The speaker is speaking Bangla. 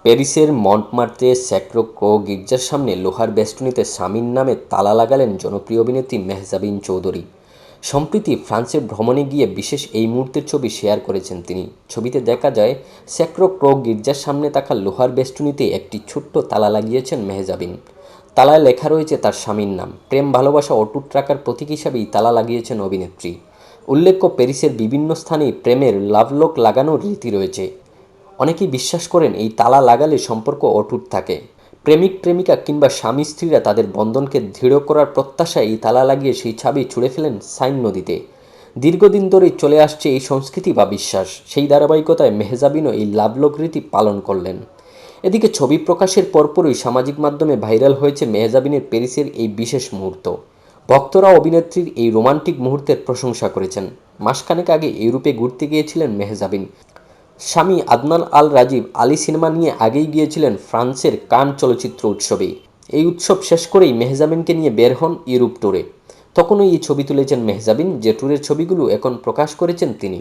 প্যারিসের মন্টমার্ট্রে স্যাক্রো ক্রো গির্জার সামনে লোহার বেষ্টনীতে স্বামীর নামে তালা লাগালেন জনপ্রিয় অভিনেত্রী মেহজাবিন চৌধুরী। সম্প্রতি ফ্রান্সে ভ্রমণে গিয়ে বিশেষ এই মুহূর্তের ছবি শেয়ার করেছেন তিনি। ছবিতে দেখা যায় স্যাক্রো ক্রো গির্জার সামনে থাকা লোহার বেষ্টনীতে একটি ছোট্ট তালা লাগিয়েছেন মেহজাবিন। তালায় লেখা রয়েছে তার স্বামীর নাম। প্রেম ভালোবাসা অটুট রাখার প্রতীক হিসাবেই তালা লাগিয়েছেন অভিনেত্রী। উল্লেখ্য, প্যারিসের বিভিন্ন স্থানেই প্রেমের লাভলক লাগানোর রীতি রয়েছে। অনেকেই বিশ্বাস করেন এই তালা লাগালে সম্পর্ক অটুট থাকে। প্রেমিক প্রেমিকা কিংবা স্বামী স্ত্রীরা তাদের বন্ধনকে দৃঢ় করার প্রত্যাশায় এই তালা লাগিয়ে সেই চাবি ছুঁড়ে ফেলেন সাইন নদীতে। দীর্ঘদিন ধরেই চলে আসছে এই সংস্কৃতি বা বিশ্বাস। সেই ধারাবাহিকতায় মেহজাবিনও এই লাভলক রীতি পালন করলেন। এদিকে ছবি প্রকাশের পরপরই সামাজিক মাধ্যমে ভাইরাল হয়েছে মেহজাবিনের প্যারিসের এই বিশেষ মুহূর্ত। ভক্তরা অভিনেত্রীর এই রোমান্টিক মুহূর্তের প্রশংসা করেছেন। মাসখানেক আগে ইউরোপে ঘুরতে গিয়েছিলেন মেহজাবিন। স্বামী আদনান আল রাজীব আলী সিনেমা নিয়ে আগেই গিয়েছিলেন ফ্রান্সের কান চলচ্চিত্র উৎসবে। এই উৎসব শেষ করেই মেহজাবিনকে নিয়ে বের হন ইউরোপ ট্যুরে। তখনই এই ছবি তুলেছেন মেহজাবিন, যে ট্যুরের ছবিগুলো এখন প্রকাশ করেছেন তিনি।